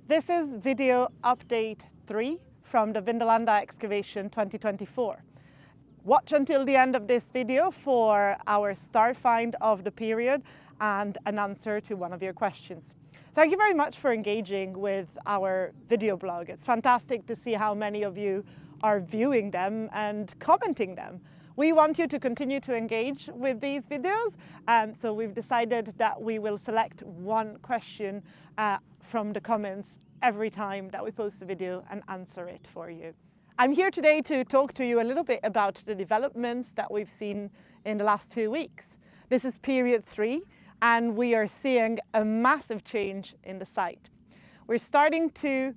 This is video update 3 from the Vindolanda Excavation 2024. Watch until the end of this video for our star find of the period and an answer to one of your questions. Thank you very much for engaging with our video blog. It's fantastic to see how many of you are viewing them and commenting them. We want you to continue to engage with these videos, so we've decided that we will select one question from the comments every time that we post a video and answer it for you. I'm here today to talk to you a little bit about the developments that we've seen in the last 2 weeks. This is period 3 and we are seeing a massive change in the site. We're starting to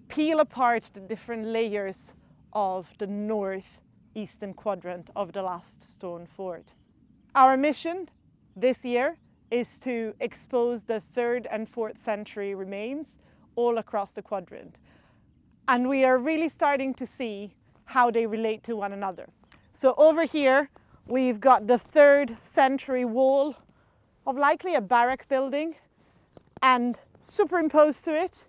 peel apart the different layers of the northeastern quadrant of the last stone fort. Our mission this year is to expose the 3rd and 4th century remains all across the quadrant. And we are really starting to see how they relate to one another. So over here, we've got the 3rd century wall of likely a barrack building, and superimposed to it,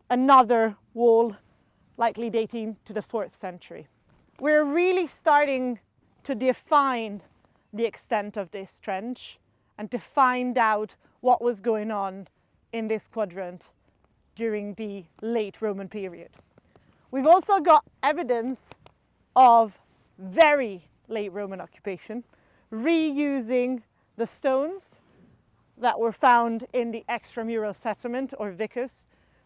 another wall likely dating to the 4th century. We're really starting to define the extent of this trench and to find out what was going on in this quadrant during the late Roman period. We've also got evidence of very late Roman occupation, reusing the stones that were found in the extramural settlement or vicus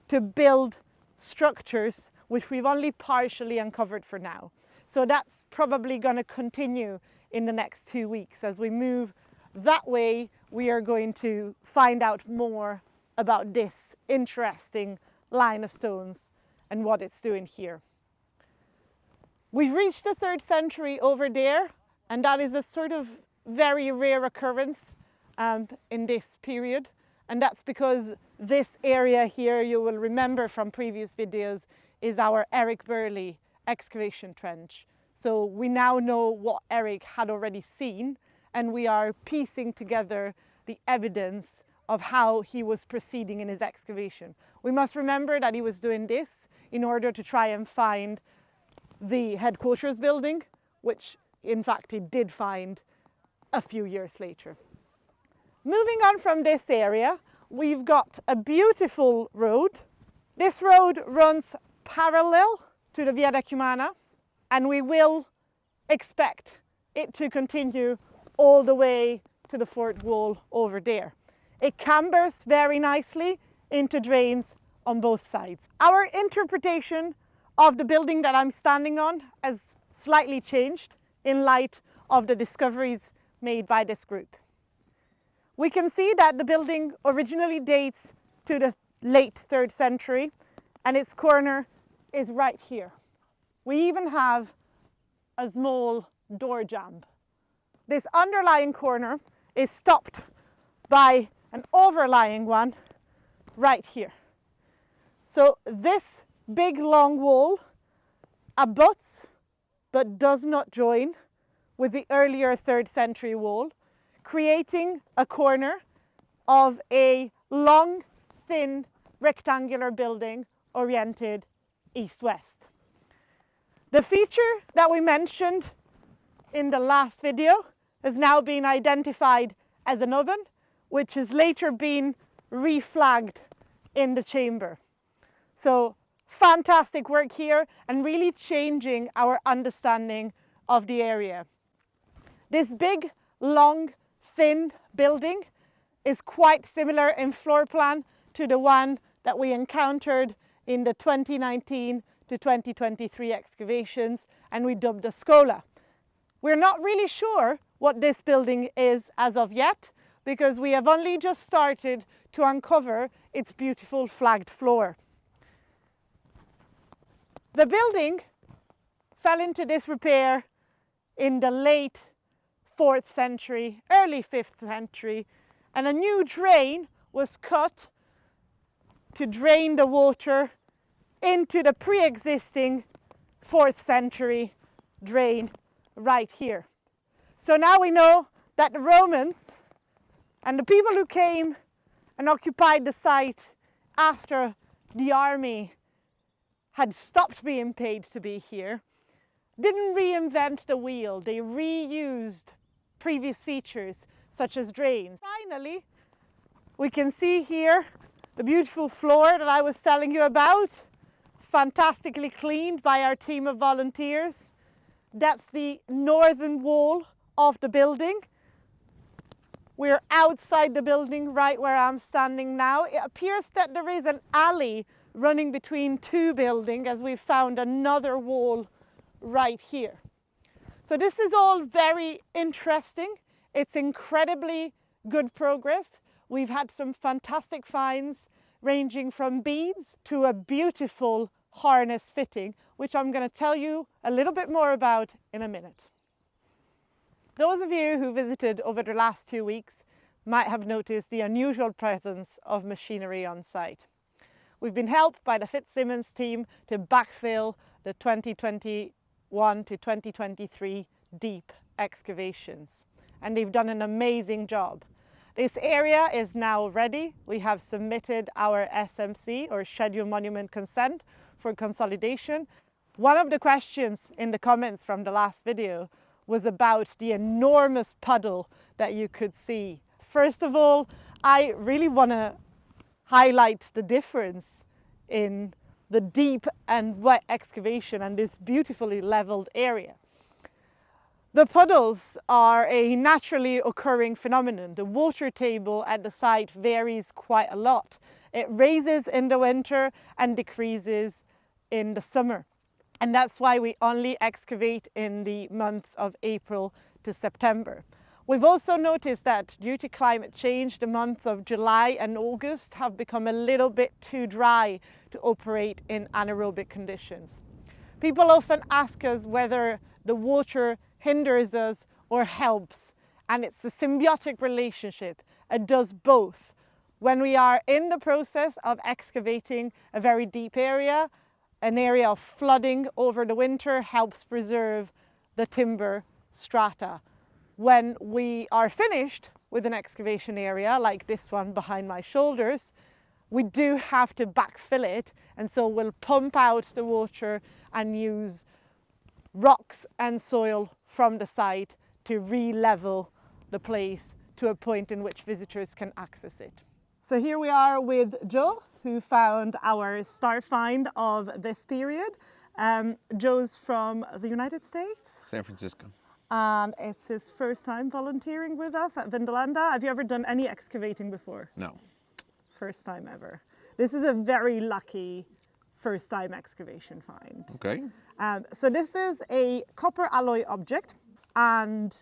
to build structures which we've only partially uncovered for now. So that's probably going to continue in the next 2 weeks. As we move that way, we are going to find out more about this interesting line of stones and what it's doing here. We've reached the 3rd century over there, and that is a sort of very rare occurrence in this period. And that's because this area here, you will remember from previous videos, is our Eric Burley excavation trench. So we now know what Eric had already seen, and we are piecing together the evidence of how he was proceeding in his excavation. We must remember that he was doing this in order to try and find the headquarters building, which in fact he did find a few years later. Moving on from this area, we've got a beautiful road. This road runs parallel to the Via Decumana, and we will expect it to continue all the way to the fort wall over there. It cambers very nicely into drains on both sides. Our interpretation of the building that I'm standing on has slightly changed in light of the discoveries made by this group. We can see that the building originally dates to the late 3rd century, and its corner is right here. We even have a small door jamb. This underlying corner is stopped by an overlying one right here. So this big long wall abuts but does not join with the earlier 3rd century wall, creating a corner of a long, thin, rectangular building oriented east-west. The feature that we mentioned in the last video has now been identified as an oven, which has later been reflagged in the chamber. So fantastic work here and really changing our understanding of the area. This big, long, thin building is quite similar in floor plan to the one that we encountered in the 2019 to 2023 excavations, and we dubbed a scola. We're not really sure what this building is as of yet, because we have only just started to uncover its beautiful flagged floor. The building fell into disrepair in the late 4th century, early 5th century, and a new drain was cut to drain the water into the pre-existing 4th century drain right here. So now we know that the Romans and the people who came and occupied the site after the army had stopped being paid to be here, didn't reinvent the wheel. They reused previous features such as drains. Finally, we can see here the beautiful floor that I was telling you about, fantastically cleaned by our team of volunteers. That's the northern wall of the building. We're outside the building right where I'm standing now. It appears that there is an alley running between two buildings, as we've found another wall right here. So this is all very interesting. It's incredibly good progress. We've had some fantastic finds ranging from beads to a beautiful harness fitting, which I'm going to tell you a little bit more about in a minute. Those of you who visited over the last 2 weeks might have noticed the unusual presence of machinery on site. We've been helped by the Fitzsimmons team to backfill the 2021 to 2023 deep excavations, and they've done an amazing job. This area is now ready. We have submitted our SMC, or Schedule Monument Consent, for consolidation. One of the questions in the comments from the last video was about the enormous puddle that you could see. First of all, I really want to highlight the difference in the deep and wet excavation and this beautifully leveled area. The puddles are a naturally occurring phenomenon. The water table at the site varies quite a lot. It raises in the winter and decreases in the summer. And that's why we only excavate in the months of April to September. We've also noticed that due to climate change, the months of July and August have become a little bit too dry to operate in anaerobic conditions. People often ask us whether the water hinders us or helps, and it's a symbiotic relationship. It does both. When we are in the process of excavating a very deep area, an area of flooding over the winter helps preserve the timber strata. When we are finished with an excavation area like this one behind my shoulders, we do have to backfill it, and so we'll pump out the water and use rocks and soil from the site to re-level the place to a point in which visitors can access it. So here we are with Joe, who found our star find of this period. Joe's from the United States. San Francisco. And it's his first time volunteering with us at Vindolanda. Have you ever done any excavating before? No. First time ever. This is a very lucky first time excavation find. Okay. So this is a copper alloy object, and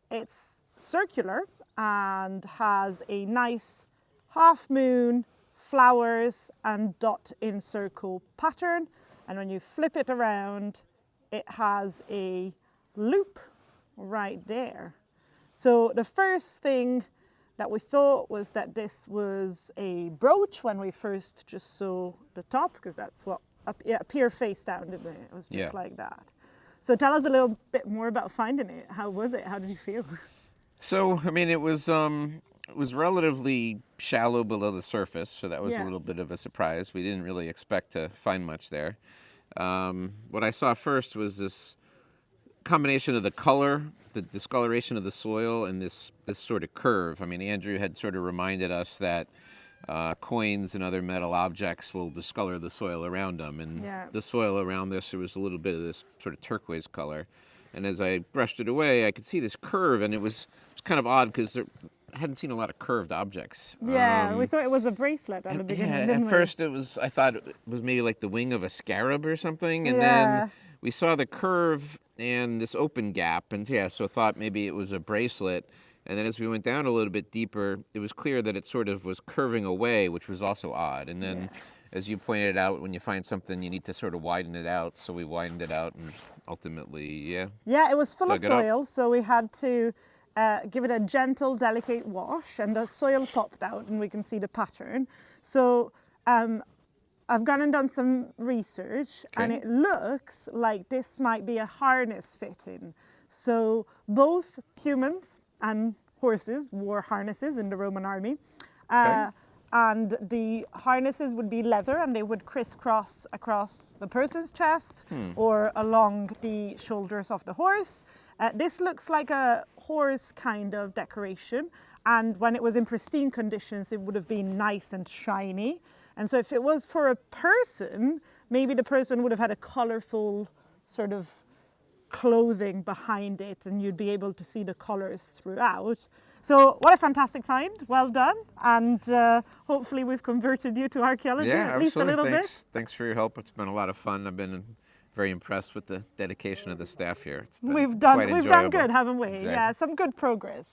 it's circular and has a nice half moon, flowers and dot in circle pattern. And when you flip it around, it has a loop right there. So the first thing that we thought was that this was a brooch when we first just saw the top, because that's what appeared face down, didn't it? It was just like that. So tell us a little bit more about finding it. How was it? How did you feel? So, I mean, it was relatively shallow below the surface, so that was a little bit of a surprise. We didn't really expect to find much there. What I saw first was this combination of the color, the discoloration of the soil, and this sort of curve. I mean, Andrew had sort of reminded us that coins and other metal objects will discolor the soil around them, and the soil around this, there was a little bit of this sort of turquoise color. And as I brushed it away, I could see this curve, and it was kind of odd because I hadn't seen a lot of curved objects. Yeah, we thought it was a bracelet at the beginning, didn't we? At first I thought it was maybe like the wing of a scarab or something, and then we saw the curve and this open gap, and so thought maybe it was a bracelet. And then as we went down a little bit deeper, it was clear that it sort of was curving away, which was also odd. And then, as you pointed out, when you find something, you need to sort of widen it out. So we widened it out, and ultimately, Yeah, it was full of soil, so we had to give it a gentle, delicate wash, and the soil popped out, and we can see the pattern. So I've gone and done some research, and it looks like this might be a harness fitting. So both humans and horses wore harnesses in the Roman army. and the harnesses would be leather and they would crisscross across the person's chest or along the shoulders of the horse. This looks like a horse kind of decoration, and when it was in pristine conditions it would have been nice and shiny. And so if it was for a person, maybe the person would have had a colorful sort of clothing behind it and you'd be able to see the colors throughout. So what a fantastic find, well done, and hopefully we've converted you to archaeology at least a little bit. Thanks for your help. It's been a lot of fun. I've been very impressed with the dedication of the staff here. It's been We've quite done enjoyable. good, haven't we? Exactly. Yeah, some good progress.